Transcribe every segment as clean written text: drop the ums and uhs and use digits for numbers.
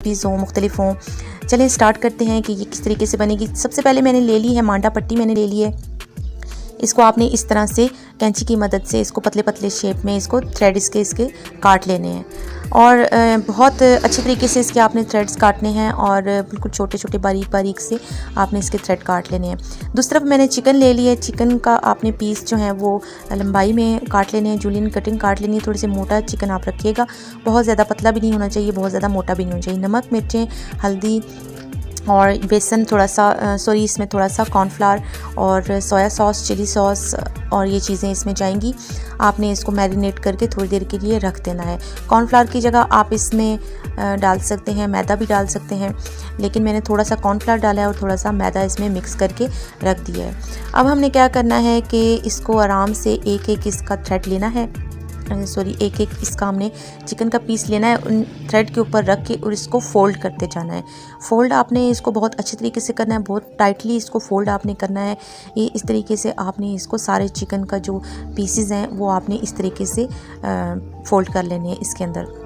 Piece हों, मुख्तलिफ हों। चलें स्टार्ट करते हैं कि ये किस तरीके से बनेगी। सबसे पहले मैंने ले ली है मांडा पट्टी, मैंने ले ली है। इसको आपने इस तरह से कैंची की मदद से इसको पतले पतले शेप में इसको थ्रेड इसके काट लेने हैं और बहुत अच्छे तरीके से इसके आपने थ्रेड्स काटने हैं और बिल्कुल छोटे छोटे बारीक बारीक से आपने इसके थ्रेड काट लेने हैं। दूसरी तरफ मैंने चिकन ले लिया है। चिकन का आपने पीस जो है वो लंबाई में काट लेने हैं, जूलियन कटिंग काट लेनी है। थोड़ी सी मोटा चिकन आप रखिएगा, बहुत ज़्यादा पतला भी नहीं होना चाहिए, बहुत ज़्यादा मोटा भी नहीं होना चाहिए। नमक, मिर्चें, हल्दी और बेसन थोड़ा सा इसमें थोड़ा सा कॉर्नफ्लावर और सोया सॉस, चिली सॉस और ये चीज़ें इसमें जाएंगी। आपने इसको मैरिनेट करके थोड़ी देर के लिए रख देना है। कॉर्नफ्लावर की जगह आप इसमें डाल सकते हैं, मैदा भी डाल सकते हैं, लेकिन मैंने थोड़ा सा कॉर्नफ्लावर डाला है और थोड़ा सा मैदा इसमें मिक्स करके रख दिया है। अब हमने क्या करना है कि इसको आराम से एक एक इसका थ्रेड लेना है, एक एक इसका हमने चिकन का पीस लेना है, उन थ्रेड के ऊपर रख के और इसको फोल्ड करते जाना है। फोल्ड आपने इसको बहुत अच्छे तरीके से करना है, बहुत टाइटली इसको फोल्ड आपने करना है। ये इस तरीके से आपने इसको सारे चिकन का जो पीसेस हैं वो आपने इस तरीके से फोल्ड कर लेने हैं इसके अंदर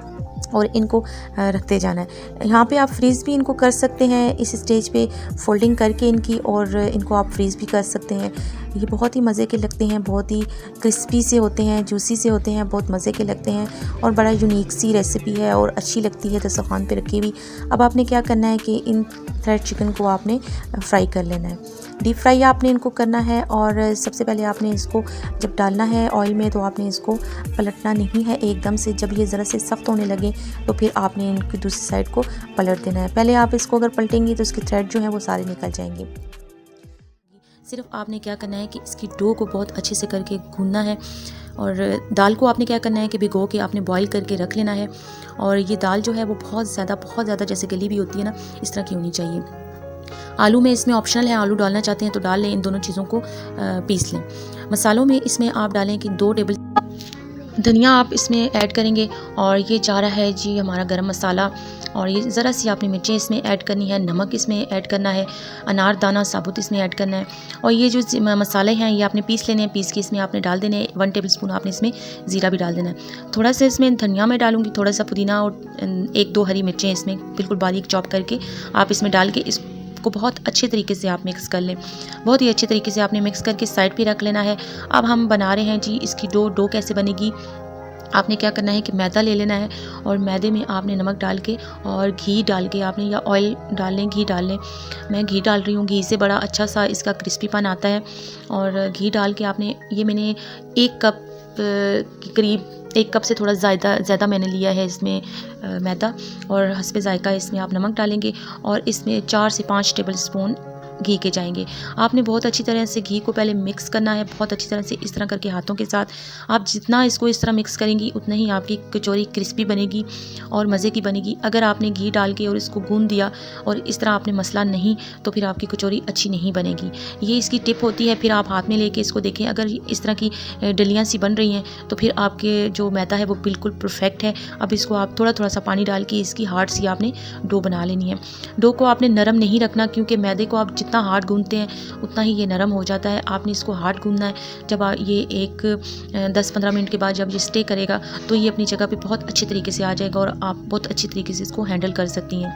और इनको रखते जाना है। यहाँ पे आप फ्रीज़ भी इनको कर सकते हैं इस स्टेज पे फोल्डिंग करके इनकी, और इनको आप फ्रीज़ भी कर सकते हैं। ये बहुत ही मज़े के लगते हैं, बहुत ही क्रिस्पी से होते हैं, जूसी से होते हैं, बहुत मज़े के लगते हैं और बड़ा यूनिक सी रेसिपी है और अच्छी लगती है दस्तरखान पे रखी हुई। अब आपने क्या करना है कि इन थ्रेड चिकन को आपने फ्राई कर लेना है, डीप फ्राई आपने इनको करना है। और सबसे पहले आपने इसको जब डालना है ऑयल में तो आपने इसको पलटना नहीं है एकदम से। जब ये ज़रा से सख्त होने लगे तो फिर आपने इनकी दूसरी साइड को पलट देना है। पहले आप इसको अगर पलटेंगी तो इसके थ्रेड जो हैं वो सारे निकल जाएंगे। सिर्फ आपने क्या करना है कि इसकी डो को बहुत अच्छे से करके गूंदना है और दाल को आपने क्या करना है कि भिगो के आपने बॉईल करके रख लेना है। और ये दाल जो है वो बहुत ज़्यादा जैसे गली भी होती है ना, इस तरह की होनी चाहिए। आलू में इसमें ऑप्शनल है, आलू डालना चाहते हैं तो डाल लें। इन दोनों चीज़ों को पीस लें। मसालों में इसमें आप डालें कि 2 टेबल धनिया आप इसमें ऐड करेंगे और ये जा रहा है जी हमारा गरम मसाला, और ये ज़रा सी आपने मिर्चें इसमें ऐड करनी है, नमक इसमें ऐड करना है, अनार दाना साबुत इसमें ऐड करना है। और ये जो मसाले हैं ये आपने पीस लेने हैं, पीस के इसमें आपने डाल देने हैं। 1 टेबलस्पून आपने इसमें ज़ीरा भी डाल देना है। थोड़ा सा इसमें धनिया में डालूंगी, थोड़ा सा पुदीना और 1-2 हरी मिर्चें इसमें बिल्कुल बारीक चॉप करके आप इसमें डाल के को बहुत अच्छे तरीके से आप मिक्स कर लें। बहुत ही अच्छे तरीके से आपने मिक्स करके साइड पे रख लेना है। अब हम बना रहे हैं जी इसकी डो कैसे बनेगी। आपने क्या करना है कि मैदा ले लेना है और मैदे में आपने नमक डाल के और घी डाल के आपने, या ऑयल डाल लें, घी डाल लें। मैं घी डाल रही हूँ, घी से बड़ा अच्छा सा इसका क्रिस्पीपन आता है। और घी डाल के आपने, ये मैंने 1 कप के करीब, 1 कप से थोड़ा ज़्यादा मैंने लिया है इसमें मैदा, और हस्बे ज़ायका इसमें आप नमक डालेंगे और इसमें 4 से 5 टेबल स्पून घी के जाएंगे। आपने बहुत अच्छी तरह से घी को पहले मिक्स करना है, बहुत अच्छी तरह से इस तरह करके हाथों के साथ। आप जितना इसको इस तरह मिक्स करेंगी उतना ही आपकी कचौरी क्रिस्पी बनेगी और मज़े की बनेगी। अगर आपने घी डाल के और इसको गूंद दिया और इस तरह आपने मसला नहीं तो फिर आपकी कचौरी अच्छी नहीं बनेगी। ये इसकी टिप होती है। फिर आप हाथ में लेके इसको देखें, अगर इस तरह की डलियाँ सी बन रही हैं तो फिर आपके जो मैदा है वो बिल्कुल परफेक्ट है। अब इसको आप थोड़ा सा पानी डाल के इसकी हार्ड सी आपने डो बना लेनी है। डो को आपने नरम नहीं रखना, क्योंकि मैदे को आप जितना हार्ड गूंदते हैं उतना ही ये नरम हो जाता है। आपने इसको हार्ड गूंदना है। जब ये 10-15 मिनट के बाद जब ये स्टे करेगा तो ये अपनी जगह पे बहुत अच्छे तरीके से आ जाएगा और आप बहुत अच्छी तरीके से इसको हैंडल कर सकती हैं।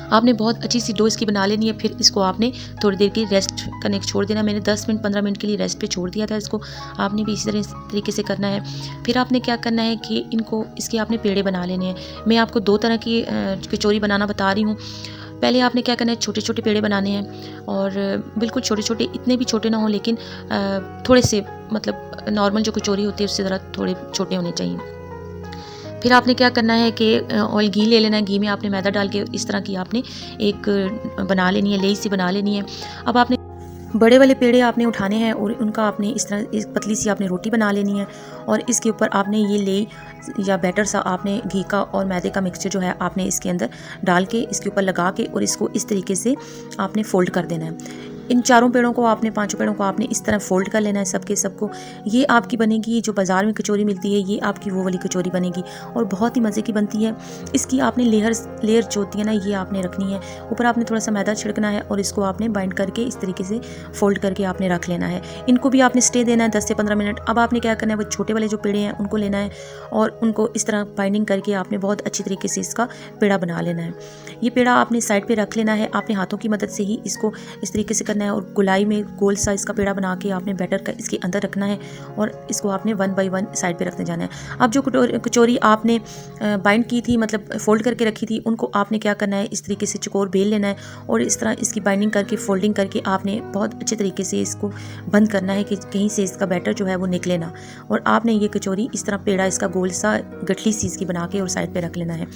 आपने बहुत अच्छी सी डो इसकी बना लेनी है। फिर इसको आपने थोड़ी देर के रेस्ट करने छोड़ देना। मैंने 10-15 मिनट के लिए रेस्ट पे छोड़ दिया था इसको। आपने भी इसी तरीके से करना है। फिर आपने क्या करना है कि इसके आपने पेड़े बना लेने हैं। मैं आपको 2 तरह की कचौरी बनाना बता रही हूँ। पहले आपने क्या करना है, छोटे छोटे पेड़े बनाने हैं और बिल्कुल छोटे छोटे, इतने भी छोटे ना हो लेकिन थोड़े से, मतलब नॉर्मल जो कचौरी होती है उससे ज़रा थोड़े छोटे होने चाहिए। फिर आपने क्या करना है कि ऑयल घी ले लेना है। घी में आपने मैदा डाल के इस तरह की आपने एक बना लेनी है, लेई सी बना लेनी है। अब आपने बड़े वाले पेड़े आपने उठाने हैं और उनका आपने इस तरह एक पतली सी आपने रोटी बना लेनी है और इसके ऊपर आपने ये लेई या बैटर सा आपने घी का और मैदे का मिक्सचर जो है आपने इसके अंदर डाल के इसके ऊपर लगा के और इसको इस तरीके से आपने फोल्ड कर देना है। इन चारों पेड़ों को आपने, पांचों पेड़ों को आपने इस तरह फोल्ड कर लेना है सबके सबको। ये आपकी बनेगी, जो बाज़ार में कचौरी मिलती है ये आपकी वो वाली कचौरी बनेगी और बहुत ही मज़े की बनती है। इसकी आपने लेयर जो होती है ना, ये आपने रखनी है। ऊपर आपने थोड़ा सा मैदा छिड़कना है और इसको आपने बाइंड करके इस तरीके से फोल्ड करके आपने रख लेना है। इनको भी आपने स्टे देना है 10 से 15 मिनट। अब आपने क्या करना है, वो छोटे वाले जो पेड़े हैं उनको लेना है और उनको इस तरह बाइंडिंग करके आपने बहुत अच्छी तरीके से इसका पेड़ा बना लेना है। ये पेड़ा आपने साइड पे रख लेना है। आपने हाथों की मदद से ही इसको इस तरीके से करना है और गोलाई में गोल सा इसका पेड़ा बना के आपने बैटर का इसके अंदर रखना है और इसको आपने 1 बाय 1 साइड पे रखने जाना है। अब जो कचौरी आपने बाइंड की थी, मतलब फोल्ड करके रखी थी, उनको आपने क्या करना है, इस तरीके से चकोर बेल लेना है और इस तरह इसकी बाइंडिंग करके फोल्डिंग करके आपने बहुत अच्छे तरीके से इसको बंद करना है कि कहीं से इसका बैटर जो है वो निकले ना। और आपने ये कचौरी इस तरह पेड़ा इसका गोल सा गठली सी इसकी बना के और साइड पे रख लेना है।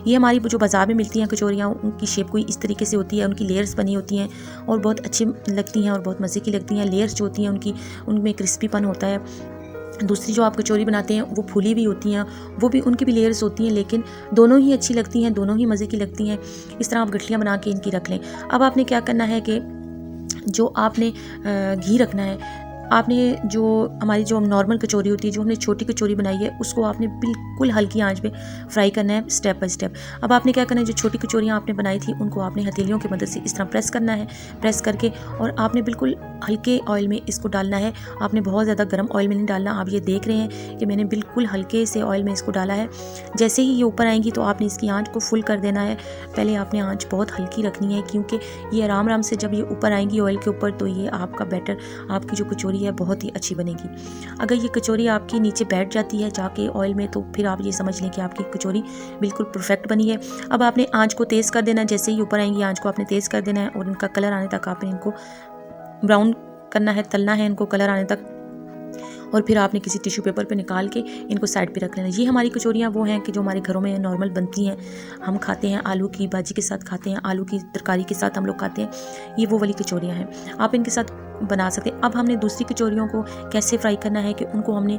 ये हमारी जो बाज़ार में मिलती हैं कचौरियाँ, उनकी शेप कोई इस तरीके से होती है, उनकी लेयर्स बनी होती हैं और बहुत अच्छी लगती हैं और बहुत मज़े की लगती हैं। लेयर्स जो होती हैं उनकी, उनमें क्रिस्पीपन होता है। दूसरी जो आप कचौरी बनाते हैं वो फूली भी होती हैं, वो भी उनकी भी लेयर्स होती हैं, लेकिन दोनों ही अच्छी लगती हैं, दोनों ही मज़े की लगती हैं। इस तरह आप गठलियाँ बना के इनकी रख लें। अब आपने क्या करना है कि जो आपने घी रखना है, आपने जो हमारी जो नॉर्मल कचौरी होती है, जो हमने छोटी कचौरी बनाई है, उसको आपने बिल्कुल हल्की आंच पे फ्राई करना है स्टेप बाय स्टेप। अब आपने क्या करना है, जो छोटी कचौरियाँ आपने बनाई थी उनको आपने हथेलियों की मदद से इस तरह प्रेस करना है, प्रेस करके और आपने बिल्कुल हल्के ऑयल में इसको डालना है। आपने बहुत ज़्यादा गर्म ऑयल में नहीं डालना। आप ये देख रहे हैं कि मैंने बिल्कुल हल्के से ऑयल में इसको डाला है। जैसे ही ये ऊपर आएंगी तो आपने इसकी आंच को फुल कर देना है। पहले आपने आंच बहुत हल्की रखनी है, क्योंकि ये आराम आराम से जब ये ऊपर आएंगी ऑयल के ऊपर, तो ये आपका बैटर, आपकी जो कचौरी है बहुत ही अच्छी बनेगी। अगर ये कचौरी आपकी नीचे बैठ जाती है जाके ऑयल में, तो फिर आप ये समझ लें कि आपकी कचौरी बिल्कुल परफेक्ट बनी है। अब आपने आंच को तेज़ कर देना है। जैसे ही ऊपर आएंगी आंच को आपने तेज़ कर देना है और इनका कलर आने तक आपने इनको ब्राउन करना है, तलना है इनको कलर आने तक। और फिर आपने किसी टिश्यू पेपर पे निकाल के इनको साइड पे रख लेना। ये हमारी कचौरियाँ वो हैं कि जो हमारे घरों में नॉर्मल बनती हैं, हम खाते हैं, आलू की भाजी के साथ खाते हैं, आलू की तरकारी के साथ हम लोग खाते हैं। ये वो वाली कचौरियाँ हैं, आप इनके साथ बना सकते हैं। अब हमने दूसरी कचौरियों को कैसे फ्राई करना है कि उनको हमने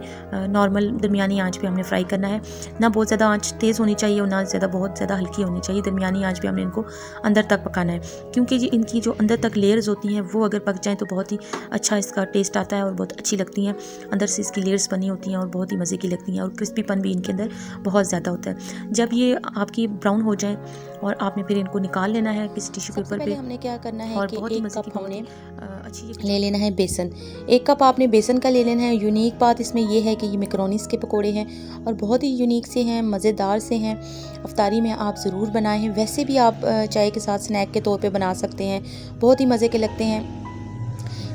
नॉर्मल दरमियानी आंच पे हमने फ्राई करना है। ना बहुत ज़्यादा आंच तेज़ होनी चाहिए और ना बहुत ज़्यादा हल्की होनी चाहिए। दरमियानी आंच पे हमने इनको अंदर तक पकाना है, क्योंकि ये इनकी जो अंदर तक लेयर्स होती हैं वो अगर पक जाएँ तो बहुत ही अच्छा इसका टेस्ट आता है और बहुत अच्छी लगती हैं। अंदर से इसकी लेयर्स बनी होती हैं और बहुत ही मज़े की लगती हैं और क्रिस्पीपन भी इनके अंदर बहुत ज़्यादा होता है। जब ये आपकी ब्राउन हो जाए और आपने फिर इनको निकाल लेना है किसी टिश्यू पेपर पे। हमने क्या करना है और कि बहुत ही एक मज़े कप की हमने अच्छी ले लेना है बेसन। 1 कप आपने बेसन का ले लेना है। यूनिक बात इसमें ये है कि ये मैक्रोनीस के पकोड़े हैं और बहुत ही यूनिक से हैं, मज़ेदार से हैं। अफ्तारी में आप ज़रूर बनाएं हैं। वैसे भी आप चाय के साथ स्नैक के तौर पे बना सकते हैं, बहुत ही मज़े के लगते हैं।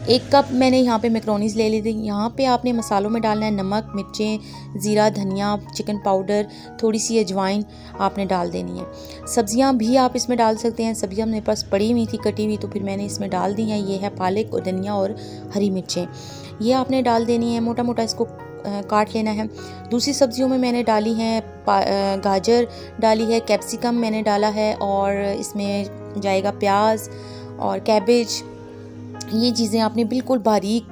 1 कप मैंने यहाँ पे मैक्रोनीस ले ली थी। यहाँ पे आपने मसालों में डालना है नमक, मिर्चें, ज़ीरा, धनिया, चिकन पाउडर, थोड़ी सी अजवाइन आपने डाल देनी है। सब्जियाँ भी आप इसमें डाल सकते हैं। सब्जियाँ मेरे पास पड़ी हुई थी कटी हुई, तो फिर मैंने इसमें डाल दी हैं। ये है पालक और धनिया और हरी मिर्चें, ये आपने डाल देनी है। मोटा मोटा इसको काट लेना है। दूसरी सब्जियों में मैंने डाली हैं गाजर डाली है, कैप्सिकम मैंने डाला है और इसमें जाएगा प्याज और कैबेज। ये चीज़ें आपने बिल्कुल बारीक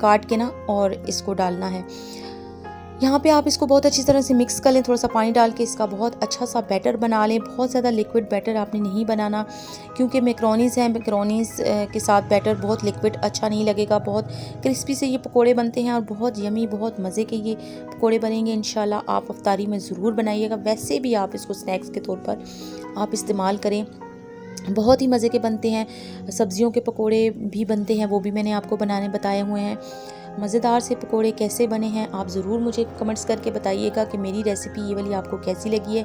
काट के ना और इसको डालना है। यहाँ पे आप इसको बहुत अच्छी तरह से मिक्स कर लें, थोड़ा सा पानी डाल के इसका बहुत अच्छा सा बैटर बना लें। बहुत ज़्यादा लिक्विड बैटर आपने नहीं बनाना, क्योंकि मैक्रोनीस है, मैक्रोनीस के साथ बैटर बहुत लिक्विड अच्छा नहीं लगेगा। बहुत क्रिस्पी से ये पकोड़े बनते हैं और बहुत यमी, बहुत मज़े के ये पकोड़े बनेंगे। इंशाल्लाह आप अफ्तारी में ज़रूर बनाइएगा। वैसे भी आप इसको स्नैक्स के तौर पर आप इस्तेमाल करें, बहुत ही मज़े के बनते हैं। सब्जियों के पकोड़े भी बनते हैं, वो भी मैंने आपको बनाने बताए हुए हैं। मज़ेदार से पकोड़े कैसे बने हैं आप ज़रूर मुझे कमेंट्स करके बताइएगा कि मेरी रेसिपी ये वाली आपको कैसी लगी है।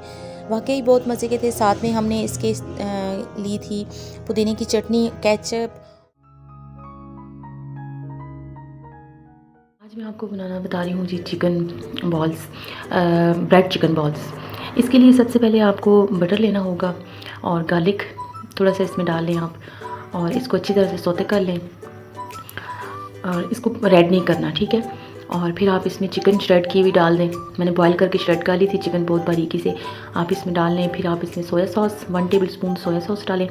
वाकई बहुत मज़े के थे। साथ में हमने इसके ली थी पुदीने की चटनी, केचप। आज मैं आपको बनाना बता रही हूँ जी chicken balls, bread chicken balls. इसके लिए सबसे पहले आपको बटर लेना होगा और गार्लिक थोड़ा सा इसमें डाल लें आप और इसको अच्छी तरह से सौते कर लें और इसको रेड नहीं करना, ठीक है। और फिर आप इसमें चिकन श्रेड की भी डाल दें। मैंने बॉईल करके श्रेड कर ली थी चिकन बहुत बारीकी से, आप इसमें डाल लें। फिर आप इसमें soya sauce 1 table spoon soya sauce डालें।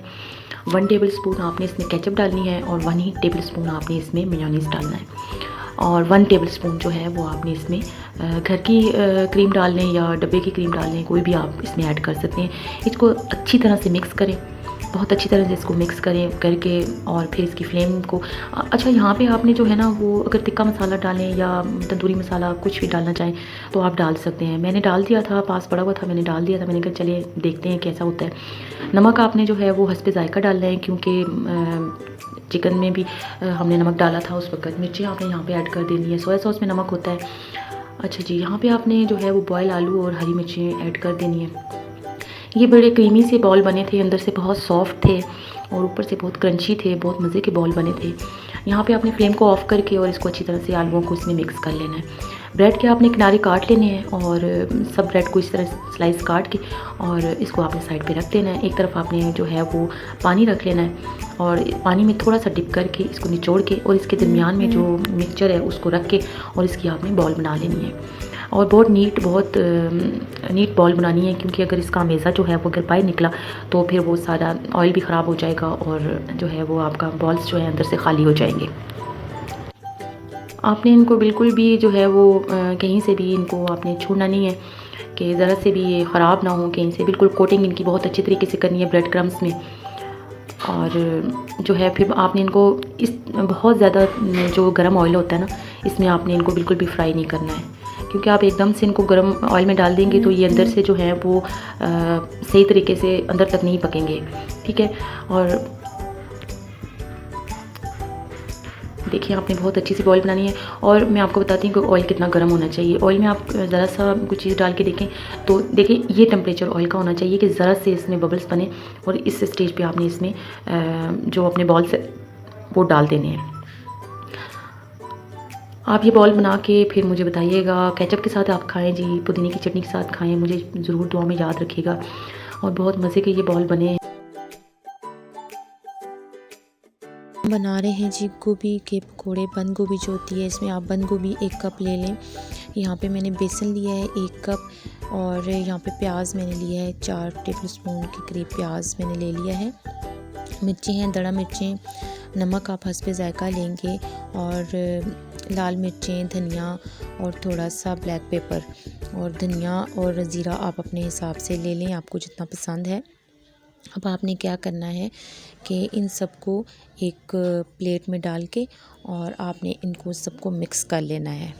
1 टेबल स्पून आपने इसमें केचप डालनी है और 1 टेबल स्पून आपने इसमें मेयोनीज डालना है। और 1 टेबल स्पून जो है वो आपने इसमें घर की क्रीम डाल लें या डब्बे की क्रीम डाल लें, कोई भी आप इसमें ऐड कर सकते हैं। इसको अच्छी तरह से मिक्स करें। बहुत अच्छी तरह से इसको मिक्स करके और फिर इसकी फ्लेम को अच्छा यहाँ पे आपने जो है ना वो अगर तिक्का मसाला डालें या तंदूरी मसाला कुछ भी डालना चाहें तो आप डाल सकते हैं। मैंने डाल दिया था, पास पड़ा हुआ था, मैंने डाल दिया था। मैंने कहा चलिए देखते हैं कैसा होता है। नमक आपने जो है वो हस्बे ज़ायका डालना है, क्योंकि चिकन में भी हमने नमक डाला था उस वक्त। मिर्ची आपने यहाँ पे ऐड कर देनी है, सोया सॉस में नमक होता है। अच्छा जी, यहाँ पे आपने जो है वो बॉयल आलू और हरी मिर्चें ऐड कर देनी है। ये बड़े क्रीमी से बॉल बने थे, अंदर से बहुत सॉफ्ट थे और ऊपर से बहुत क्रंची थे, बहुत मज़े के बॉल बने थे। यहाँ पे आपने फ्लेम को ऑफ़ करके और इसको अच्छी तरह से आलूओं को इसमें मिक्स कर लेना है। ब्रेड के आपने किनारे काट लेने हैं और सब ब्रेड को इस तरह स्लाइस काट के और इसको आपने साइड पे रख देना है। एक तरफ आपने जो है वो पानी रख लेना है और पानी में थोड़ा सा डिप करके इसको निचोड़ के और इसके दरमियान में जो मिक्सचर है उसको रख के और इसकी आपने बॉल बना लेनी है। और बहुत नीट बॉल बनानी है, क्योंकि अगर इसका मेज़ा जो है वो अगर बाहर निकला तो फिर वो सारा ऑयल भी ख़राब हो जाएगा और जो है वो आपका बॉल्स जो है अंदर से खाली हो जाएंगे। आपने इनको बिल्कुल भी जो है वो कहीं से भी इनको आपने छूना नहीं है कि ज़रा से भी ये ख़राब ना हो कहीं से। बिल्कुल कोटिंग इनकी बहुत अच्छी तरीके से करनी है ब्रेड क्रम्स में। और जो है फिर आपने इनको इस बहुत ज़्यादा जो गर्म ऑयल होता है ना, इसमें आपने इनको बिल्कुल भी फ्राई नहीं करना है, क्योंकि आप एकदम से इनको गर्म ऑयल में डाल देंगे तो ये अंदर से जो है वो सही तरीके से अंदर तक नहीं पकेंगे। ठीक है, और देखिए आपने बहुत अच्छी सी बॉल बनानी है। और मैं आपको बताती हूँ कि ऑयल कितना गर्म होना चाहिए। ऑयल में आप ज़रा सा कुछ चीज़ डाल के देखें तो देखिए ये टेम्परेचर ऑयल का होना चाहिए कि ज़रा से इसमें बबल्स बने और इस स्टेज पे आपने इसमें जो अपने बॉल्स वो डाल देने हैं। आप ये बॉल बना के फिर मुझे बताइएगा। केचप के साथ आप खाएं जी, पुदीने की चटनी के साथ खाएं, मुझे ज़रूर दुआ में याद रखिएगा। और बहुत मज़े के ये बॉल बने हैं। बना रहे हैं जी गोभी के पकोड़े। बंद गोभी जो होती है, इसमें आप बंद गोभी 1 कप ले लें। यहाँ पे मैंने बेसन लिया है 1 कप और यहाँ पे प्याज मैंने लिया है 4 टेबलस्पून के करीब प्याज मैंने ले लिया है। मिर्ची हैं दड़ा मिर्चें, नमक आप हस्बे ज़ायका लेंगे और लाल मिर्चें, धनिया और थोड़ा सा ब्लैक पेपर और धनिया और ज़ीरा आप अपने हिसाब से ले लें, आपको जितना पसंद है। अब आपने क्या करना है कि इन सबको एक प्लेट में डाल के और आपने इनको सबको मिक्स कर लेना है।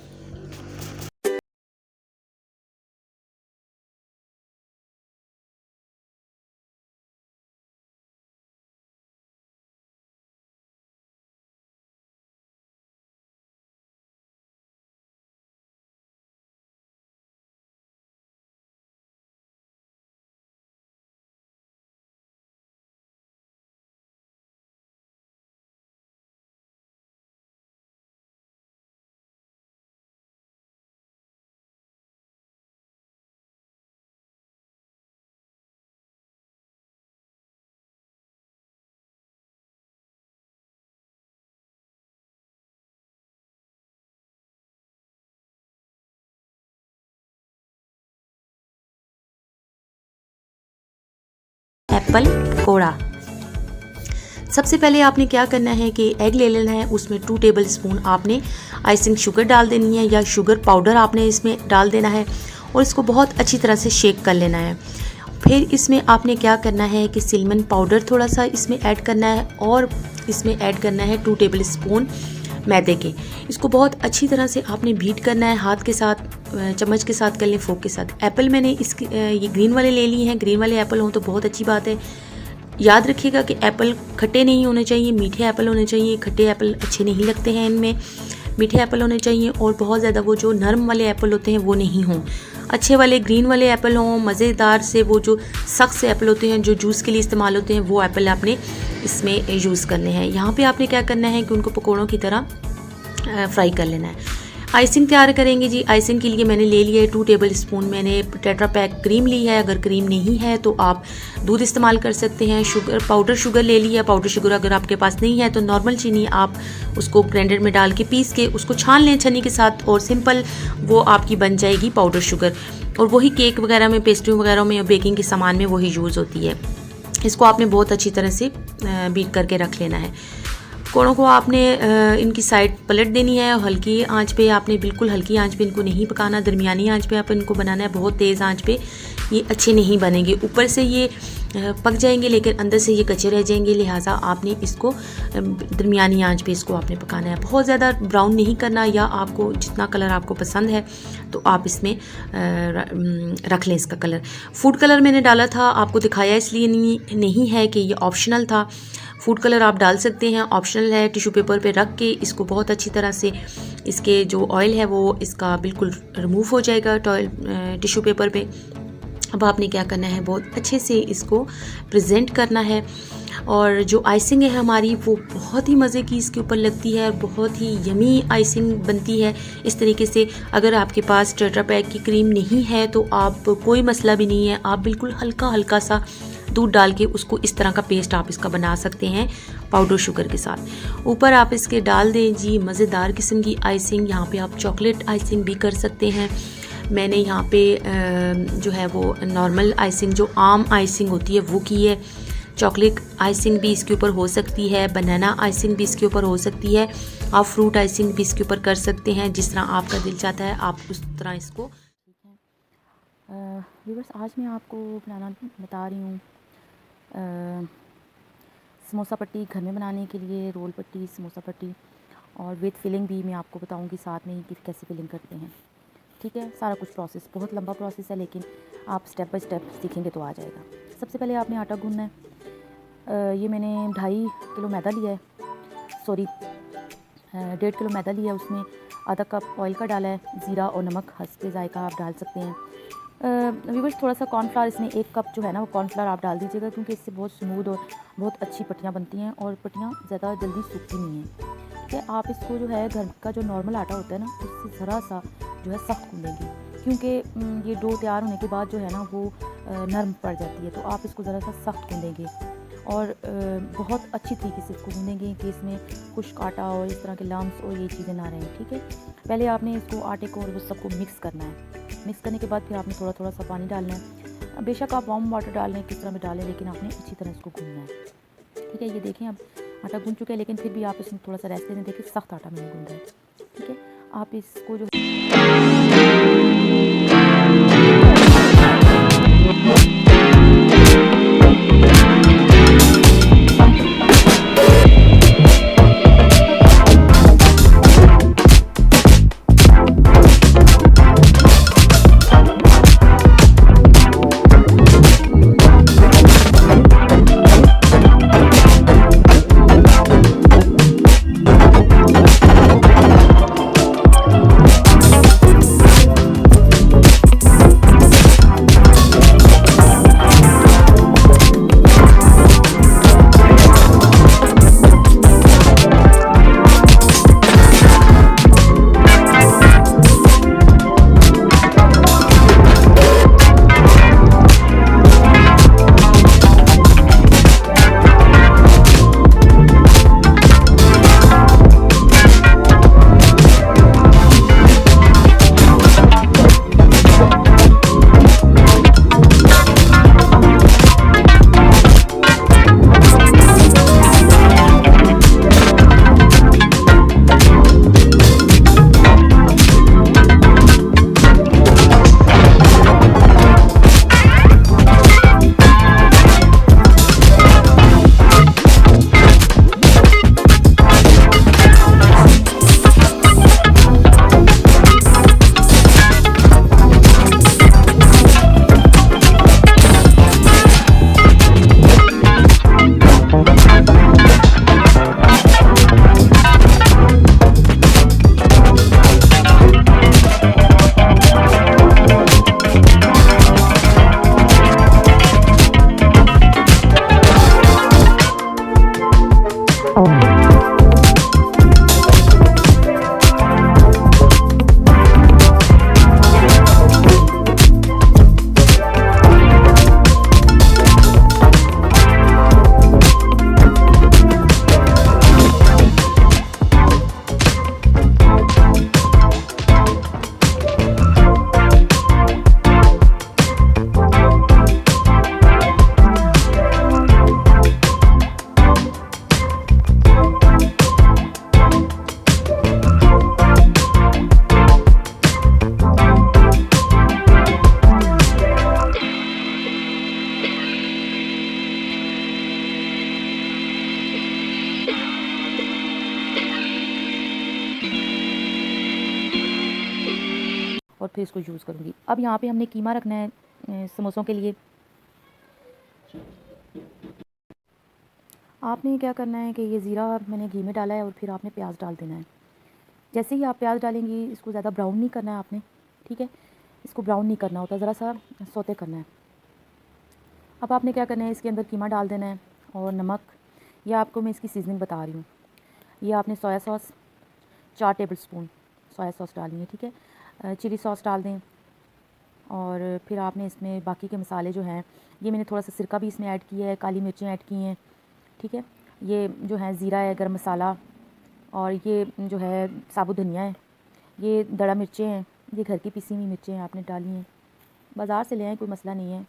एप्पल पकोड़ा। सबसे पहले आपने क्या करना है कि एग ले लेना है, उसमें 2 टेबलस्पून आपने आइसिंग शुगर डाल देनी है या शुगर पाउडर आपने इसमें डाल देना है और इसको बहुत अच्छी तरह से शेक कर लेना है। फिर इसमें आपने क्या करना है कि सिनेमन पाउडर थोड़ा सा इसमें ऐड करना है और इसमें ऐड करना है 2 टेबलस्पून मैदे के। इसको बहुत अच्छी तरह से आपने बीट करना है, हाथ के साथ, चम्मच के साथ कर लें, फोक के साथ। एप्पल मैंने ये ग्रीन वाले ले लिए हैं, ग्रीन वाले एप्पल हों तो बहुत अच्छी बात है। याद रखिएगा कि एप्पल खट्टे नहीं होने चाहिए, मीठे एप्पल होने चाहिए। खट्टे एप्पल अच्छे नहीं लगते हैं इनमें, मीठे एप्पल होने चाहिए और बहुत ज़्यादा वो जो नरम वाले एप्पल होते हैं वो नहीं हों। अच्छे वाले ग्रीन वाले एप्पल हों, मज़ेदार से, वो जो सख्त से एप्पल होते हैं जो जूस के लिए इस्तेमाल होते हैं, वो एप्पल आपने इसमें यूज़ करने हैं। यहाँ पे आपने क्या करना है कि उनको पकौड़ों की तरह फ्राई कर लेना है। आइसिंग तैयार करेंगे जी। आइसिंग के लिए मैंने ले लिया है 2 टेबलस्पून मैंने टेट्रा पैक क्रीम ली है। अगर क्रीम नहीं है तो आप दूध इस्तेमाल कर सकते हैं। शुगर, पाउडर शुगर ले लिया। पाउडर शुगर अगर आपके पास नहीं है तो नॉर्मल चीनी आप उसको ग्राइंडर में डाल के पीस के उसको छान लें छन्नी के साथ और सिंपल वो आपकी बन जाएगी पाउडर शुगर। और वही केक वगैरह में, पेस्ट्री वगैरह में, बेकिंग के सामान में वही यूज़ होती है। इसको आपने बहुत अच्छी तरह से बीट करके रख लेना है। पकौड़ों को आपने इनकी साइड पलट देनी है। हल्की आंच पे आपने, बिल्कुल हल्की आंच पे इनको नहीं पकाना, दरमियानी आंच पे आप इनको बनाना है। बहुत तेज़ आंच पे ये अच्छे नहीं बनेंगे। ऊपर से ये पक जाएंगे, लेकिन अंदर से ये कच्चे रह जाएंगे। लिहाजा आपने इसको दरमियानी आंच पे इसको आपने पकाना है। बहुत ज़्यादा ब्राउन नहीं करना, या आपको जितना कलर आपको पसंद है तो आप इसमें रख लें इसका कलर। फूड कलर मैंने डाला था, आपको दिखाया इसलिए नहीं है कि ये ऑप्शनल था। फूड कलर आप डाल सकते हैं, ऑप्शनल है। टिश्यू पेपर पे रख के इसको बहुत अच्छी तरह से इसके जो ऑयल है वो इसका बिल्कुल रिमूव हो जाएगा टिश्यू पेपर पे। अब आपने क्या करना है, बहुत अच्छे से इसको प्रेजेंट करना है। और जो आइसिंग है हमारी वो बहुत ही मज़े की इसके ऊपर लगती है, बहुत ही यमी आइसिंग बनती है इस तरीके से। अगर आपके पास टेट्रा पैक की क्रीम नहीं है तो आप कोई मसला भी नहीं है, आप बिल्कुल हल्का हल्का सा दूध डाल के उसको इस तरह का पेस्ट आप इसका बना सकते हैं पाउडर शुगर के साथ। ऊपर आप इसके डाल दें जी मज़ेदार किस्म की आइसिंग। यहाँ पे आप चॉकलेट आइसिंग भी कर सकते हैं। मैंने यहाँ पे जो है वो नॉर्मल आइसिंग, जो आम आइसिंग होती है वो की है। चॉकलेट आइसिंग भी इसके ऊपर हो सकती है, बनाना आइसिंग भी इसके ऊपर हो सकती है, आप फ्रूट आइसिंग भी इसके ऊपर कर सकते हैं। जिस तरह आपका दिल चाहता है आप उस तरह इसको। व्यूअर्स, आज मैं आपको बनाना बता रही हूँ समोसा पट्टी घर में बनाने के लिए। रोल पट्टी, समोसा पट्टी और विद फिलिंग भी मैं आपको बताऊँगी साथ में ही कि कैसे फिलिंग करते हैं। ठीक है, सारा कुछ प्रोसेस बहुत लंबा प्रोसेस है, लेकिन आप स्टेप बाय स्टेप सीखेंगे तो आ जाएगा। सबसे पहले आपने आटा गूंदना है। ये मैंने 2.5 किलो मैदा लिया है, सॉरी 1.5 किलो मैदा लिया है। उसमें आधा कप ऑयल का डाला है, ज़ीरा और नमक हंसके जायका आप डाल सकते हैं। व्यूअर्स, थोड़ा सा कॉर्नफ्लावर, इसमें 1 कप जो है ना वो कॉर्नफ्लावर आप डाल दीजिएगा, क्योंकि इससे बहुत स्मूथ और बहुत अच्छी पट्टियाँ बनती हैं और पट्टियाँ ज़्यादा जल्दी सूखती नहीं हैं। ठीक है, आप इसको जो है घर का जो नॉर्मल आटा होता है ना उससे ज़रा सा जो है सख्त गूंदेंगे, क्योंकि ये डो तैयार होने के बाद जो है ना वो नरम पड़ जाती है। तो आप इसको ज़रा सा सख्त गूंदेंगे और बहुत अच्छी तरीके से इसको गूंदेंगे कि इसमें खुश्क आटा और इस तरह के लम्स और ये चीज़ें ना रहें। ठीक है, पहले आपने इसको आटे को और सबको मिक्स करना है। मिक्स करने के बाद फिर आपने थोड़ा थोड़ा सा पानी डालना है। बेशक आप वार्म वाटर डाल लें, किस तरह में डालें, लेकिन आपने अच्छी तरह इसको गूंदना है। ठीक है, ये देखें अब आटा गूंद चुका है, लेकिन फिर भी आप इसमें थोड़ा सा रेस्ट दें। देखिए सख्त आटा मैंने गूंदा है। ठीक है, आप इसको जो फिर इसको यूज़ करूँगी। अब यहाँ पे हमने कीमा रखना है समोसों के लिए। आपने क्या करना है कि ये ज़ीरा मैंने घी में डाला है और फिर आपने प्याज डाल देना है। जैसे ही आप प्याज डालेंगी, इसको ज़्यादा ब्राउन नहीं करना है आपने, ठीक है, इसको ब्राउन नहीं करना होता, ज़रा सा सौते करना है। अब आपने क्या करना है, इसके अंदर कीमा डाल देना है और नमक, यह आपको मैं इसकी सीजनिंग बता रही हूँ। ये आपने soya sauce 4 tablespoon soya sauce डालनी है, ठीक है। चिली सॉस डाल दें और फिर आपने इसमें बाकी के मसाले जो हैं, ये मैंने थोड़ा सा सिरका भी इसमें ऐड किया है, काली मिर्चें ऐड की हैं, ठीक है। ये जो है ज़ीरा है, गरम मसाला, और ये जो है साबुत धनिया है, ये दड़ा मिर्चें हैं, ये घर की पिसी हुई मिर्चें हैं आपने डाली हैं, बाज़ार से ले आएँ कोई मसला नहीं है।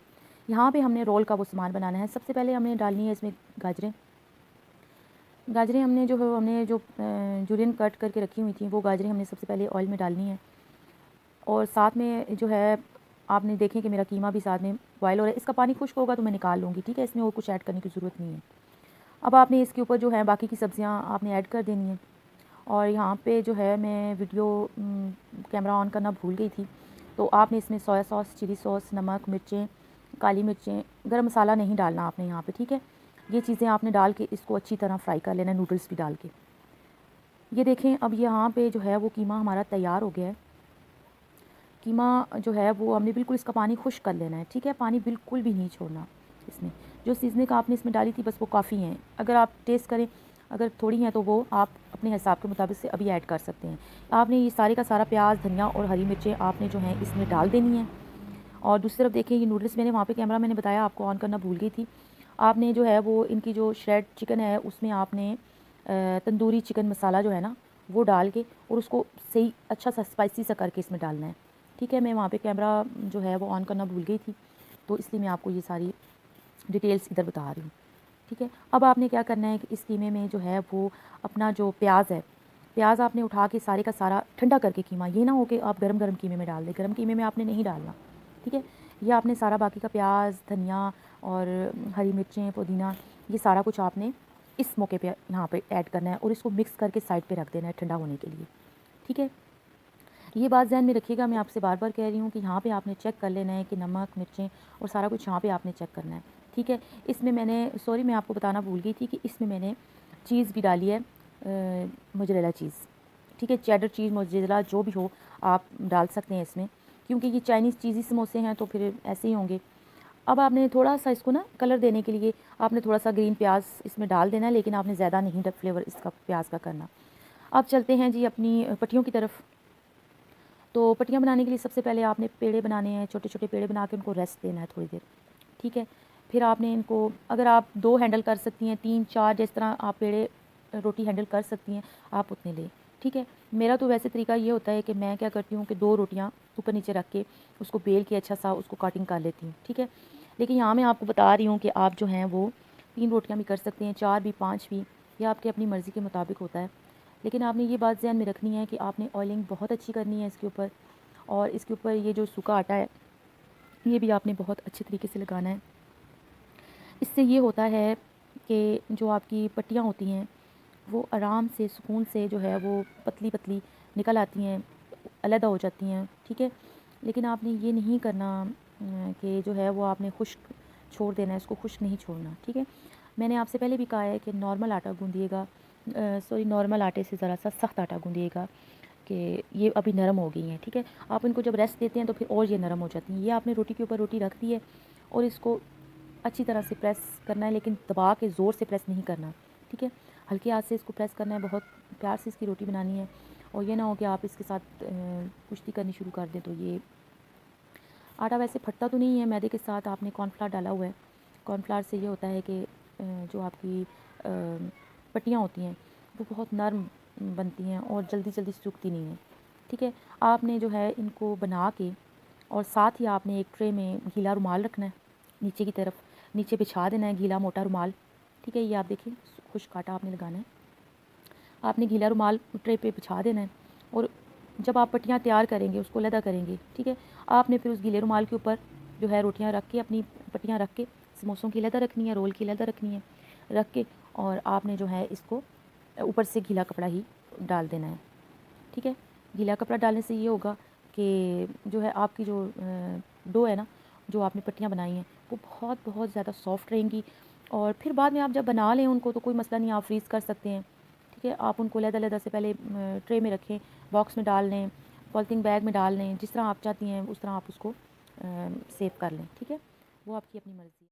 यहाँ पे हमने रोल का वो सामान बनाना है। सबसे पहले हमें डालनी है इसमें गाजरें। गाजरें हमने जो जुलियन कट करके रखी हुई थी, वो गाजरें हमने सबसे पहले ऑयल में डालनी है। और साथ में जो है आपने देखें कि मेरा कीमा भी साथ में बॉयल हो रहा है। इसका पानी खुश्क होगा तो मैं निकाल लूँगी, ठीक है, इसमें और कुछ ऐड करने की ज़रूरत नहीं है। अब आपने इसके ऊपर जो है बाकी की सब्ज़ियाँ आपने ऐड कर देनी है। और यहाँ पे जो है मैं वीडियो कैमरा ऑन करना भूल गई थी, तो आपने इसमें सोया सॉस, चिली सॉस, नमक, मिर्चें, काली मिर्चें, गरम मसाला नहीं डालना आपने यहाँ पे, ठीक है। ये चीज़ें आपने डाल के इसको अच्छी तरह फ्राई कर लेना है, नूडल्स भी डाल के। ये देखें, अब यहाँ पे जो है वो कीमा हमारा तैयार हो गया है। कीमा जो है वो हमने बिल्कुल इसका पानी खुश्क कर लेना है, ठीक है, पानी बिल्कुल भी नहीं छोड़ना इसमें। जो सीजनिंग आपने इसमें डाली थी बस वो काफ़ी हैं। अगर आप टेस्ट करें, अगर थोड़ी हैं तो वो आप अपने हिसाब के मुताबिक से अभी ऐड कर सकते हैं। आपने ये सारे का सारा प्याज, धनिया और हरी मिर्चें आपने जो हैं इसमें डाल देनी है। और दूसरी तरफ देखिए, ये नूडल्स मैंने वहाँ पे कैमरा मैंने बताया आपको ऑन करना भूल गई थी। आपने जो है वो इनकी जो श्रेड चिकन है उसमें आपने तंदूरी चिकन मसाला जो है ना वो डाल के और उसको सही अच्छा सा स्पाइसी सा करके इसमें डालना है, ठीक है। मैं वहाँ पे कैमरा जो है वो ऑन करना भूल गई थी, तो इसलिए मैं आपको ये सारी डिटेल्स इधर बता रही हूँ, ठीक है। अब आपने क्या करना है कि इस कीमे में जो है वो अपना जो प्याज है, प्याज आपने उठा के सारे का सारा ठंडा करके कीमा, ये ना हो कि आप गरम गरम कीमे में डाल दें, गरम कीमे में आपने नहीं डालना, ठीक है। ये आपने सारा बाकी का प्याज, धनिया और हरी मिर्चें, पुदीना, ये सारा कुछ आपने इस मौके पे यहाँ पे ऐड करना है और इसको मिक्स करके साइड पे रख देना है ठंडा होने के लिए, ठीक है। ये बात ध्यान में रखिएगा, मैं आपसे बार बार कह रही हूँ कि यहाँ पे आपने चेक कर लेना है कि नमक, मिर्चें और सारा कुछ यहाँ पे आपने चेक करना है, ठीक है। इसमें मैंने सॉरी मैं आपको बताना भूल गई थी कि इसमें मैंने चीज़ भी डाली है, मोज़रेला चीज़, ठीक है। चेडर चीज़, मोज़रेला जो भी हो आप डाल सकते हैं इसमें, क्योंकि ये चाइनीज़ चीज़ी समोसे हैं तो फिर ऐसे ही होंगे। अब आपने थोड़ा सा इसको ना कलर देने के लिए आपने थोड़ा सा ग्रीन प्याज इसमें डाल देना है, लेकिन आपने ज़्यादा नहीं फ्लेवर इसका प्याज का करना। अब चलते हैं जी अपनी पट्टियों की तरफ। तो पट्टियाँ बनाने के लिए सबसे पहले आपने पेड़े बनाने हैं, छोटे छोटे पेड़े बना के उनको रेस्ट देना है थोड़ी देर, ठीक है। फिर आपने इनको, अगर आप 2 हैंडल कर सकती हैं, 3, 4, जिस तरह आप पेड़े रोटी हैंडल कर सकती हैं आप उतने लें, ठीक है। मेरा तो वैसे तरीका ये होता है कि मैं क्या करती हूँ कि 2 रोटियाँ ऊपर नीचे रख के उसको बेल के अच्छा सा उसको कटिंग कर लेती हूँ, ठीक है। लेकिन यहाँ मैं आपको बता रही हूँ कि आप जो हैं वो 3 रोटियाँ भी कर सकते हैं, 4 भी, 5 भी, यह आपके अपनी मर्ज़ी के मुताबिक होता है। लेकिन आपने ये बात ध्यान में रखनी है कि आपने ऑयलिंग बहुत अच्छी करनी है इसके ऊपर, और इसके ऊपर ये जो सूखा आटा है ये भी आपने बहुत अच्छे तरीके से लगाना है। इससे ये होता है कि जो आपकी पट्टियाँ होती हैं वो आराम से, सुकून से जो है वो पतली पतली निकल आती हैं, अलग हो जाती हैं, ठीक है। लेकिन आपने ये नहीं करना कि जो है वो आपने खुश्क छोड़ देना है, इसको खुश्क नहीं छोड़ना, ठीक है। मैंने आपसे पहले भी कहा है कि नॉर्मल आटा गूँधिएगा, नॉर्मल आटे से ज़रा सा सख्त आटा गूँधिएगा कि ये अभी नरम हो गई हैं, ठीक है। आप इनको जब रेस्ट देते हैं तो फिर और ये नरम हो जाती हैं। ये आपने रोटी के ऊपर रोटी रख दी है और इसको अच्छी तरह से प्रेस करना है, लेकिन दबा के ज़ोर से प्रेस नहीं करना, ठीक है। हल्के हाथ से इसको प्रेस करना है, बहुत प्यार से इसकी रोटी बनानी है। और ये ना हो कि आप इसके साथ कुश्ती करनी शुरू कर दें। तो ये आटा वैसे फटता तो नहीं है, मैदे के साथ आपने कॉर्नफ्लावर डाला हुआ है। कॉर्नफ्लावर से ये होता है कि जो आपकी पट्टियाँ होती हैं वो बहुत नरम बनती हैं और जल्दी जल्दी सूखती नहीं हैं, ठीक है। आपने जो है इनको बना के और साथ ही आपने एक ट्रे में गीला रुमाल रखना है, नीचे की तरफ नीचे बिछा देना है गीला मोटा रुमाल, ठीक है। ये आप देखिए खुश्क आटा आपने लगाना है, आपने गीला रुमाल ट्रे पे बिछा देना है और जब आप पट्टियाँ तैयार करेंगे उसको लदा करेंगे, ठीक है। आपने फिर उस गीले रुमाल के ऊपर जो है रोटियाँ रख के, अपनी पट्टियाँ रख के, समोसों की लदा रखनी है, रोल की लदा रखनी है, रख के और आपने जो है इसको ऊपर से गीला कपड़ा ही डाल देना है, ठीक है। गीला कपड़ा डालने से ये होगा कि जो है आपकी जो डो है ना, जो आपने पट्टियाँ बनाई हैं वो बहुत बहुत ज़्यादा सॉफ्ट रहेंगी। और फिर बाद में आप जब बना लें उनको तो कोई मसला नहीं, आप फ्रीज़ कर सकते हैं। ठीक है, आप उनको लहदा से पहले ट्रे में रखें, बॉक्स में डाल लें, पॉलिथीन बैग में डाल लें, जिस तरह आप चाहती हैं उस तरह आप उसको सेव कर लें। ठीक है, वो आपकी अपनी मर्ज़ी है।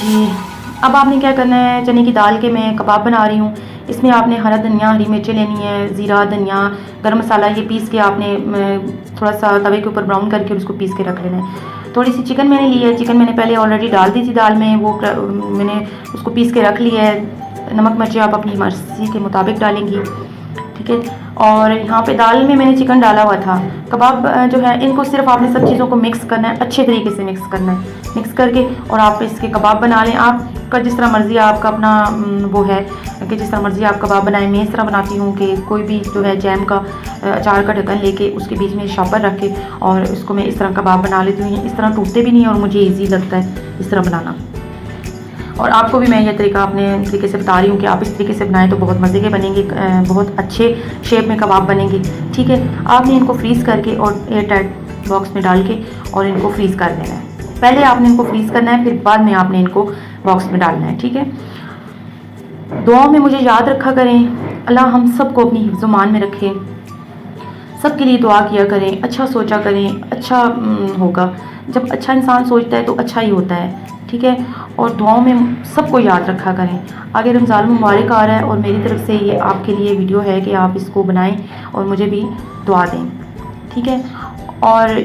जी, अब आपने क्या करना है, चने की दाल के मैं कबाब बना रही हूँ। इसमें आपने हरा धनिया, हरी मिर्चें लेनी है, ज़ीरा, धनिया, गरम मसाला, ये पीस के आपने थोड़ा सा तवे के ऊपर ब्राउन करके उसको पीस के रख लेना है। थोड़ी सी चिकन मैंने ली है, चिकन मैंने पहले ऑलरेडी डाल दी थी दाल में, वो मैंने उसको पीस के रख लिया है। नमक मिर्ची आप अपनी मर्ज़ी के मुताबिक डालेंगी, ठीक है। और यहाँ पे दाल में मैंने चिकन डाला हुआ था। कबाब जो है इनको सिर्फ आपने सब चीज़ों को मिक्स करना है, अच्छे तरीके से मिक्स करना है। मिक्स करके और आप इसके कबाब बना लें। आपका जिस तरह मर्ज़ी, आपका अपना वो है कि जिस तरह मर्ज़ी आप कबाब बनाएं। मैं इस तरह बनाती हूँ कि कोई भी जो है जैम का अचार का ढक्कन लेके उसके बीच में शॉपर रख के और उसको मैं इस तरह कबाब बना लेती हूँ। इस तरह टूटते भी नहीं और मुझे ईजी लगता है इस तरह बनाना। और आपको भी मैं ये तरीका अपने तरीके से बता रही हूँ कि आप इस तरीके से बनाएं तो बहुत मज़े के बनेंगे, बहुत अच्छे शेप में कबाब बनेंगे, ठीक है। आपने इनको फ्रीज़ करके और एयर टाइट बॉक्स में डाल के और इनको फ्रीज़ कर देना है। पहले आपने इनको फ्रीज़ करना है, फिर बाद में आपने इनको बॉक्स में डालना है, ठीक है। दुआओं में मुझे याद रखा करें। अल्लाह हम सबको अपनी हिफ्ज़-ओ-मान में रखे। सबके लिए दुआ किया करें, अच्छा सोचा करें, अच्छा होगा। जब अच्छा इंसान सोचता है तो अच्छा ही होता है, ठीक है। और दुआओं में सबको याद रखा करें। आगे रमज़ान मुबारक आ रहा है और मेरी तरफ से ये आपके लिए वीडियो है कि आप इसको बनाएं और मुझे भी दुआ दें, ठीक है। और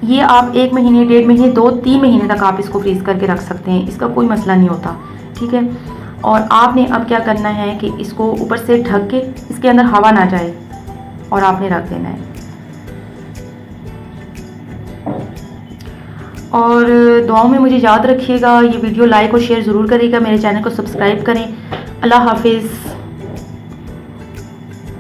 ये आप 1 महीने, 1.5 महीने, 2-3 महीने तक आप इसको फ्रीज़ करके रख सकते हैं, इसका कोई मसला नहीं होता, ठीक है। और आपने अब क्या करना है कि इसको ऊपर से ढक के इसके अंदर हवा ना जाए और आपने रख देना है। और दुआओं में मुझे याद रखिएगा। ये वीडियो लाइक और शेयर ज़रूर करिएगा। मेरे चैनल को सब्सक्राइब करें। अल्लाह हाफिज़।